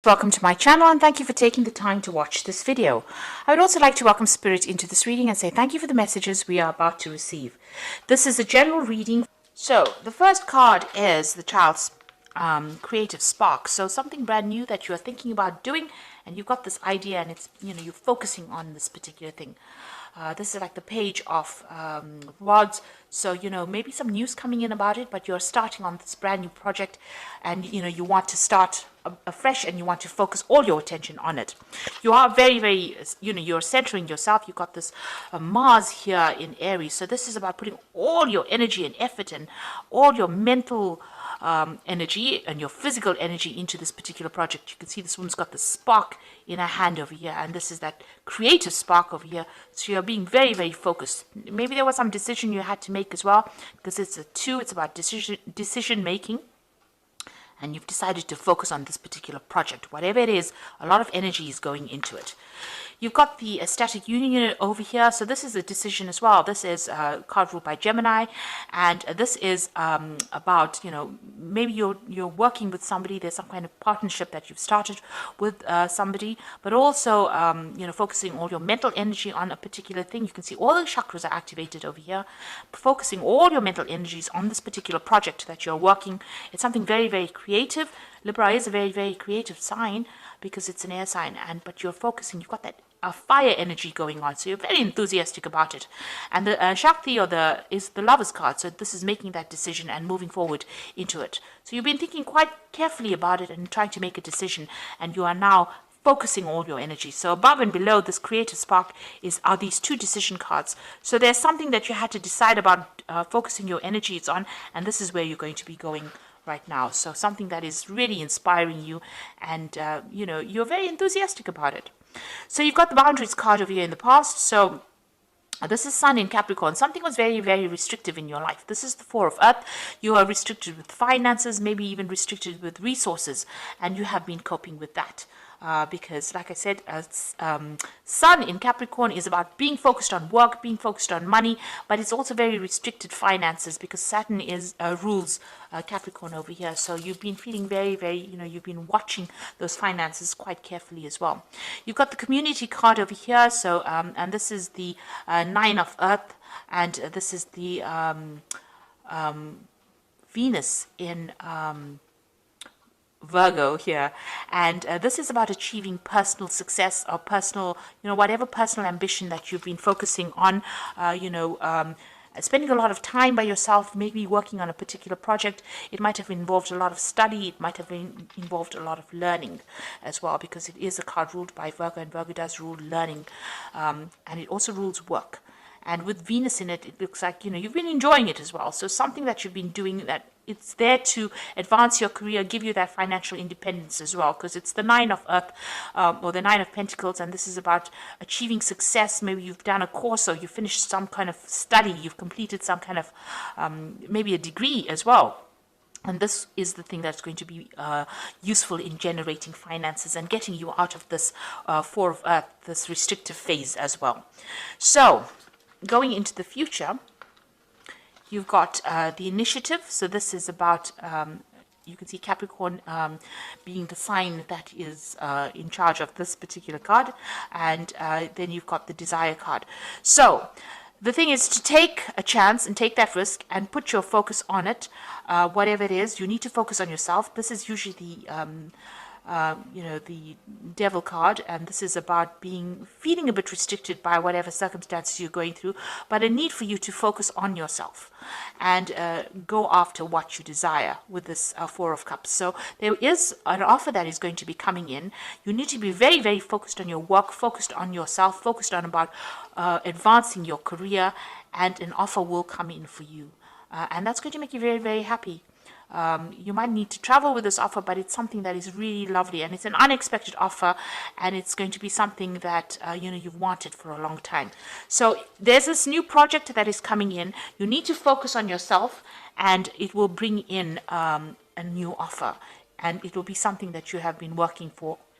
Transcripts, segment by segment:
Welcome to my channel and thank you for taking the time to watch this video. I would also like to welcome Spirit into this reading and say thank you for the messages we are about to receive. This is a general reading. So the first card is the child's creative spark. So something brand new that you're thinking about doing and you've got this idea and it's, you're focusing on this particular thing. This is like the page of rods. So, maybe some news coming in about it, but you're starting on this brand new project and, you want to start afresh and you want to focus all your attention on it. You are very, very, you're centering yourself. You've got this Mars here in Aries. So this is about putting all your energy and effort and all your mental energy and your physical energy into this particular project. You can see this woman's got the spark in her hand over here, and this is that creative spark over here. So you're being very, very focused. Maybe there was some decision you had to make as well, because it's a 2. It's about decision making. And you've decided to focus on this particular project. Whatever it is, a lot of energy is going into it. You've got the static union over here. So this is a decision as well. This is a card ruled by Gemini. And this is about, maybe you're working with somebody. There's some kind of partnership that you've started with somebody. But also, focusing all your mental energy on a particular thing. You can see all the chakras are activated over here. Focusing all your mental energies on this particular project that you're working. It's something very, very creative. Libra is a very, very creative sign because it's an air sign, but you're focusing, you've got that fire energy going on, so you're very enthusiastic about it. And the Shakti is the Lover's card, so this is making that decision and moving forward into it. So you've been thinking quite carefully about it and trying to make a decision, and you are now focusing all your energy. So above and below this creative spark are these 2 decision cards. So there's something that you had to decide about focusing your energies on, and this is where you're going to be going right now. So something that is really inspiring you, and you're very enthusiastic about it. So you've got the boundaries card over here in the past. So this is Sun in Capricorn. Something was very, very restrictive in your life. This is the 4 of Earth. You are restricted with finances, maybe even restricted with resources, and you have been coping with that. Because, like I said, Sun in Capricorn is about being focused on work, being focused on money, but it's also very restricted finances because Saturn rules Capricorn over here. So you've been feeling very, very, you've been watching those finances quite carefully as well. You've got the community card over here. So, and this is the 9 of Earth, and this is the Venus in Virgo here, and this is about achieving personal success or personal, whatever personal ambition that you've been focusing on, spending a lot of time by yourself, maybe working on a particular project. It might have involved a lot of study. It might have involved a lot of learning as well, because it is a card ruled by Virgo, and Virgo does rule learning, and it also rules work. And with Venus in it, it looks like, you've been enjoying it as well. So something that you've been doing that it's there to advance your career, give you that financial independence as well, because it's the 9 of Earth, or the 9 of Pentacles, and this is about achieving success. Maybe you've done a course or you finished some kind of study, you've completed some kind of, maybe a degree as well. And this is the thing that's going to be useful in generating finances and getting you out of this 4 of Earth, this restrictive phase as well. So, going into the future, you've got the initiative. So this is about, you can see Capricorn being the sign that is in charge of this particular card. And then you've got the desire card. So the thing is to take a chance and take that risk and put your focus on it. Whatever it is, you need to focus on yourself. This is usually the devil card, and this is about feeling a bit restricted by whatever circumstances you're going through, but a need for you to focus on yourself and go after what you desire with this 4 of Cups. So there is an offer that is going to be coming in. You need to be very, very focused on your work, focused on yourself, focused on about advancing your career, and an offer will come in for you. And that's going to make you very, very happy. You might need to travel with this offer, but it's something that is really lovely, and it's an unexpected offer, and it's going to be something that you've wanted for a long time. So there's this new project that is coming in. You need to focus on yourself, and it will bring in a new offer, and it will be something that you have been working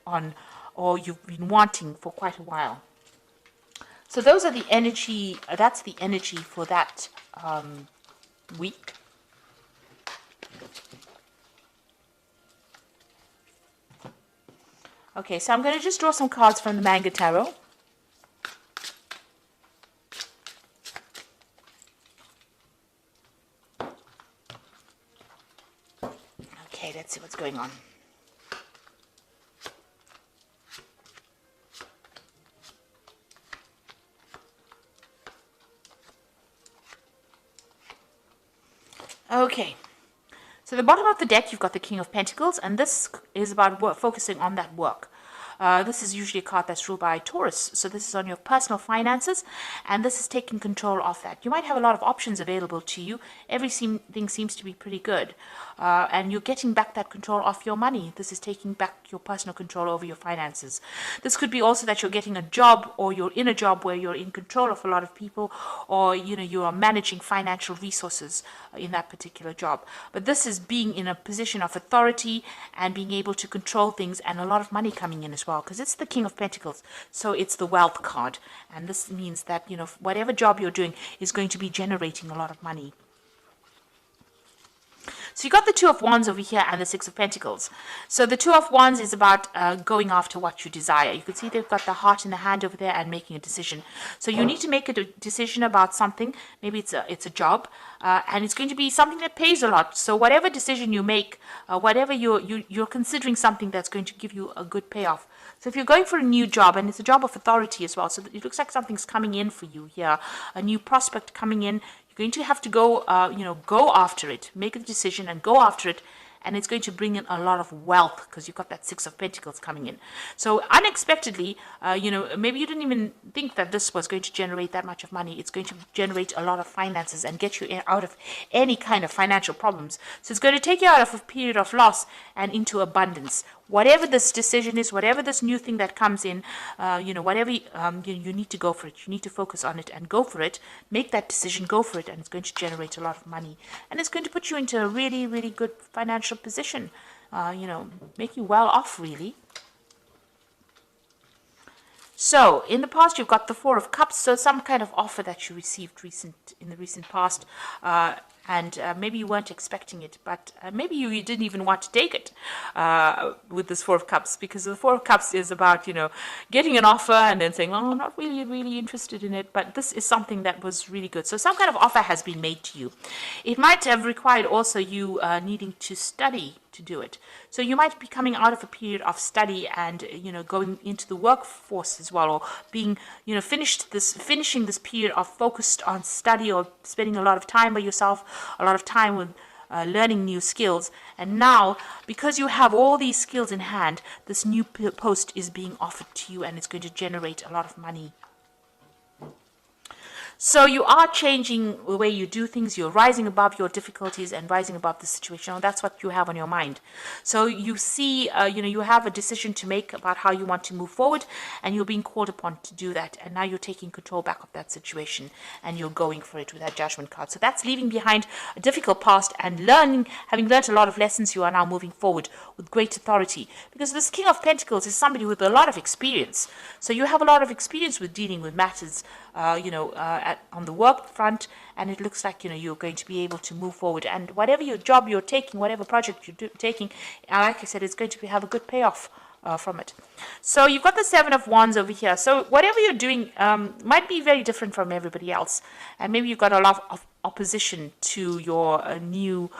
on, or you've been wanting for quite a while. So those are the energy. That's the energy for that week. Okay, so I'm going to just draw some cards from the Manga Tarot. Okay, let's see what's going on. Okay, so the bottom of the deck, you've got the King of Pentacles, and this is about focusing on that work. This is usually a card that's ruled by Taurus, so this is on your personal finances, and this is taking control of that. You might have a lot of options available to you. Everything seems to be pretty good, and you're getting back that control of your money. This is taking back your personal control over your finances. This could be also that you're getting a job, or you're in a job where you're in control of a lot of people, or you are managing financial resources in that particular job. But this is being in a position of authority and being able to control things, and a lot of money coming in as well, because it's the King of Pentacles, so it's the wealth card, and this means that whatever job you're doing is going to be generating a lot of money. So you got the Two of Wands over here and the Six of Pentacles. So the Two of Wands is about going after what you desire. You can see they've got the heart in the hand over there and making a decision. So you need to make a decision about something. Maybe it's a job, and it's going to be something that pays a lot. So whatever decision you make, whatever you're considering something that's going to give you a good payoff. So if you're going for a new job, and it's a job of authority as well, so it looks like something's coming in for you here, a new prospect coming in. Going to have to go, go after it, make a decision and go after it, and it's going to bring in a lot of wealth because you've got that Six of Pentacles coming in. So unexpectedly, maybe you didn't even think that this was going to generate that much of money. It's going to generate a lot of finances and get you out of any kind of financial problems. So it's going to take you out of a period of loss and into abundance. Whatever this decision is, whatever this new thing that comes in, whatever you need to go for it. You need to focus on it and go for it. Make that decision, go for it, and it's going to generate a lot of money. And it's going to put you into a really, really good financial position, make you well off, really. So, in the past, you've got the Four of Cups, so some kind of offer that you received in the recent past, and maybe you weren't expecting it, but maybe you didn't even want to take it with this Four of Cups, because the Four of Cups is about, getting an offer and then saying, oh, I'm not really, really interested in it, but this is something that was really good. So some kind of offer has been made to you. It might have required also you needing to study to do it. So you might be coming out of a period of study and going into the workforce as well, or being finishing this period of focused on study, or spending a lot of time by yourself, a lot of time with learning new skills. And now, because you have all these skills in hand, this new post is being offered to you, and it's going to generate a lot of money. So you are changing the way you do things. You're rising above your difficulties and rising above the situation. And that's what you have on your mind. So you see, you have a decision to make about how you want to move forward, and you're being called upon to do that. And now you're taking control back of that situation, and you're going for it with that Judgment card. So that's leaving behind a difficult past and having learned a lot of lessons. You are now moving forward with great authority, because this King of Pentacles is somebody with a lot of experience. So you have a lot of experience with dealing with matters, on the work front, and it looks like you're going to be able to move forward, and whatever your job you're taking, whatever project you're taking, like I said, it's going to have a good payoff from it. So you've got the Seven of Wands over here. So whatever you're doing might be very different from everybody else, and maybe you've got a lot of opposition to your new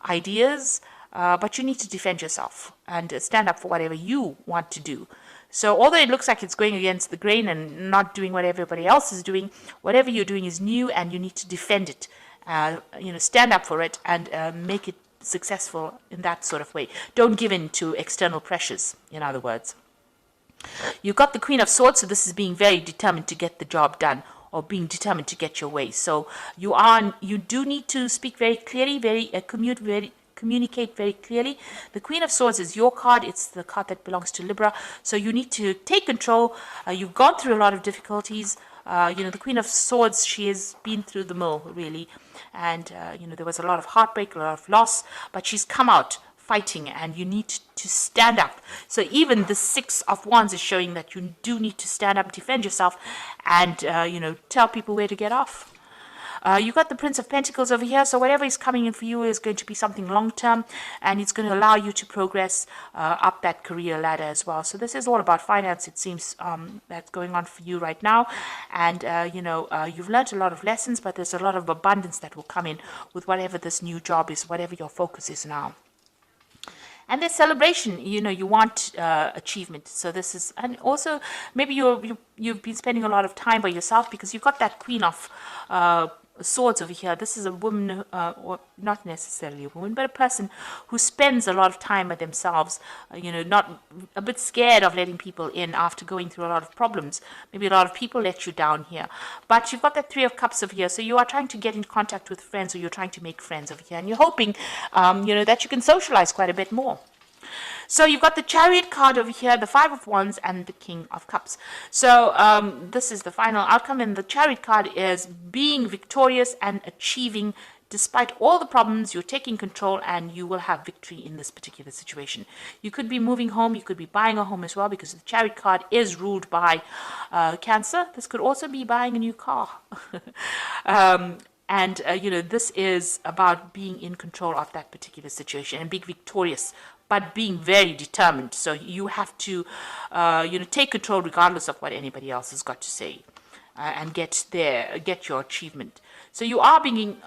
ideas, but you need to defend yourself and stand up for whatever you want to do. So although it looks like it's going against the grain and not doing what everybody else is doing, whatever you're doing is new, and you need to defend it. Stand up for it and make it successful in that sort of way. Don't give in to external pressures, in other words. You've got the Queen of Swords, so this is being very determined to get the job done, or being determined to get your way. So you do need to speak very clearly, communicate very clearly. The Queen of Swords is your card. It's the card that belongs to Libra. So you need to take control. You've gone through a lot of difficulties. The Queen of Swords, she has been through the mill, really. And, there was a lot of heartbreak, a lot of loss, but she's come out fighting, and you need to stand up. So even the Six of Wands is showing that you do need to stand up, defend yourself, and, tell people where to get off. You got the Prince of Pentacles over here, so whatever is coming in for you is going to be something long-term, and it's going to allow you to progress up that career ladder as well. So this is all about finance, it seems, that's going on for you right now. And, you've learned a lot of lessons, but there's a lot of abundance that will come in with whatever this new job is, whatever your focus is now. And there's celebration, you want achievement. So this is, and also maybe you've been spending a lot of time by yourself because you've got that Queen of Swords over here. This is a woman, or not necessarily a woman, but a person who spends a lot of time by themselves, not a bit scared of letting people in after going through a lot of problems. Maybe a lot of people let you down here. But you've got that Three of Cups over here, so you are trying to get in contact with friends, or you're trying to make friends over here, and you're hoping, that you can socialize quite a bit more. So you've got the Chariot card over here, the Five of Wands, and the King of Cups. So this is the final outcome, and the Chariot card is being victorious and achieving. Despite all the problems, you're taking control and you will have victory in this particular situation. You could be moving home, you could be buying a home as well, because the Chariot card is ruled by Cancer. This could also be buying a new car. This is about being in control of that particular situation and being victorious, but being very determined. So you have to, take control regardless of what anybody else has got to say, and get your achievement. So you are in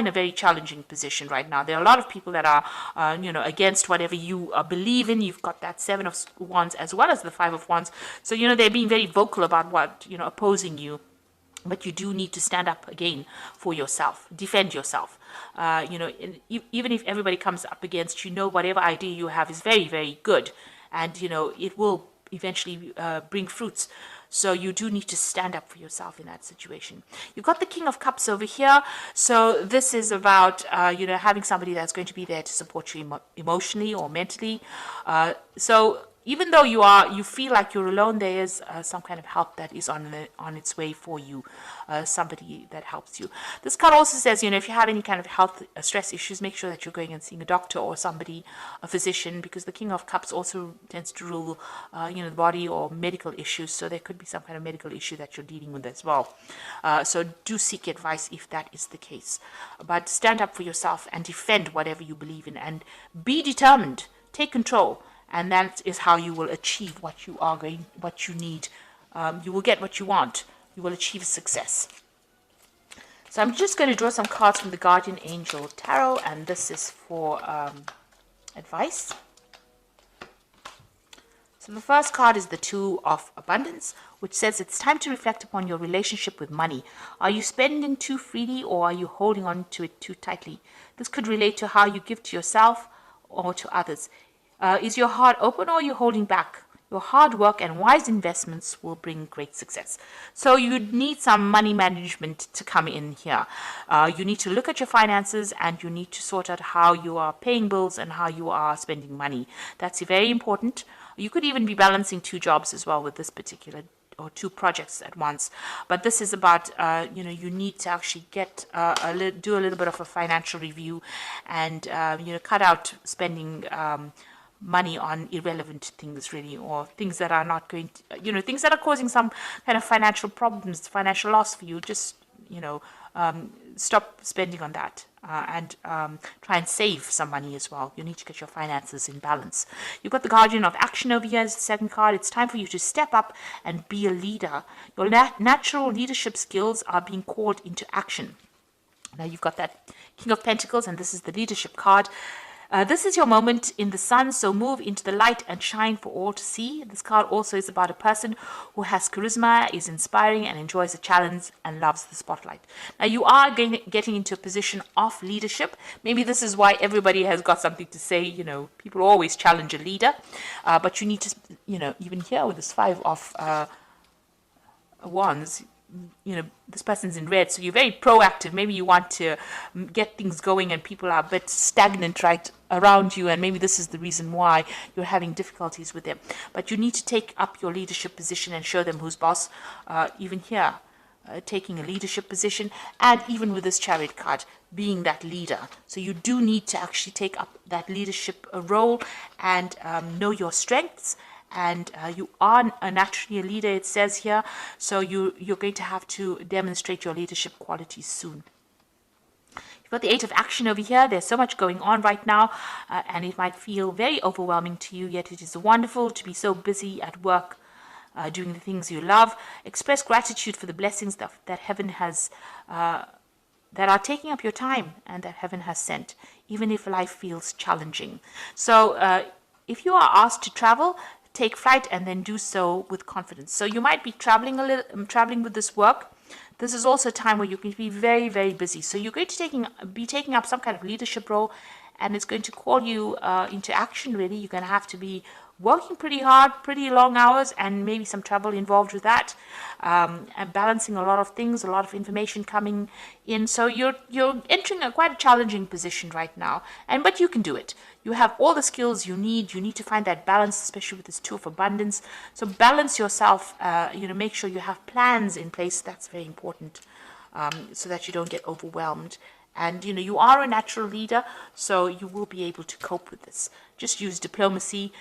a very challenging position right now. There are a lot of people that are, against whatever you believe in. You've got that Seven of Wands as well as the Five of Wands. So, they're being very vocal about what, opposing you. But you do need to stand up again for yourself, defend yourself. Even if everybody comes up against you, whatever idea you have is very, very good. And, it will eventually bring fruits. So you do need to stand up for yourself in that situation. You've got the King of Cups over here. So this is about, having somebody that's going to be there to support you emotionally or mentally. So even though you feel like you're alone, there is some kind of help that is on its way for you, somebody that helps you. This card also says, if you have any kind of health stress issues, make sure that you're going and seeing a doctor or somebody, a physician, because the King of Cups also tends to rule, the body or medical issues. So there could be some kind of medical issue that you're dealing with as well. So do seek advice if that is the case. But stand up for yourself and defend whatever you believe in, and be determined. Take control. And that is how you will achieve what you need. You will get what you want. You will achieve success. So I'm just going to draw some cards from the Guardian Angel Tarot, and this is for advice. So the first card is the Two of Abundance, which says it's time to reflect upon your relationship with money. Are you spending too freely, or are you holding on to it too tightly? This could relate to how you give to yourself or to others. Is your heart open, or are you holding back? Your hard work and wise investments will bring great success. So you need some money management to come in here. You need to look at your finances, and you need to sort out how you are paying bills and how you are spending money. That's very important. You could even be balancing two jobs as well with this particular, or two projects at once. But this is about, you need to actually do a little bit of a financial review, and, cut out spending money on irrelevant things, really, or things that are not going to, things that are causing some kind of financial problems, financial loss for you. Just, stop spending on that, and try and save some money as well. You need to get your finances in balance. You've got the Guardian of Action over here as the second card. It's time for you to step up and be a leader. Your natural leadership skills are being called into action. Now you've got that King of Pentacles, and this is the leadership card. This is your moment in the sun, so move into the light and shine for all to see. This card also is about a person who has charisma, is inspiring, and enjoys a challenge and loves the spotlight. Now, you are getting into a position of leadership. Maybe this is why everybody has got something to say. People always challenge a leader. But you need to, even here with this Five of Wands, this person's in red, so you're very proactive. Maybe you want to get things going, and people are a bit stagnant right around you, and maybe this is the reason why you're having difficulties with them. But you need to take up your leadership position and show them who's boss. Even here, taking a leadership position, and even with this Chariot card, being that leader. So you do need to actually take up that leadership role, and know your strengths, and you are naturally a leader, it says here. So you're going to have to demonstrate your leadership qualities soon. You've got the Eight of Action over here. There's so much going on right now, and it might feel very overwhelming to you, yet it is wonderful to be so busy at work, doing the things you love. Express gratitude for the blessings that heaven has, that are taking up your time and that heaven has sent, even if life feels challenging. So if you are asked to travel, take flight and then do so with confidence. So you might be traveling traveling with this work. This is also a time where you can be very, very busy. So you're going to be taking up some kind of leadership role, and it's going to call you into action, really. You're going to have to be working pretty hard, pretty long hours, and maybe some travel involved with that, and balancing a lot of things, a lot of information coming in. So you're entering quite a challenging position right now, but you can do it. You have all the skills you need. You need to find that balance, especially with this Two of Abundance. So balance yourself, make sure you have plans in place. That's very important, so that you don't get overwhelmed. And, you are a natural leader, so you will be able to cope with this. Just use diplomacy.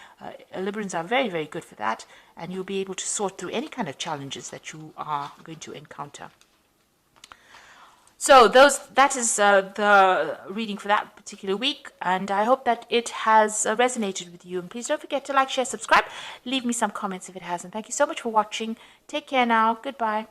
Librans are very, very good for that. And you'll be able to sort through any kind of challenges that you are going to encounter. So that is the reading for that particular week, and I hope that it has resonated with you. And please don't forget to like, share, subscribe, leave me some comments if it hasn't. Thank you so much for watching. Take care now. Goodbye.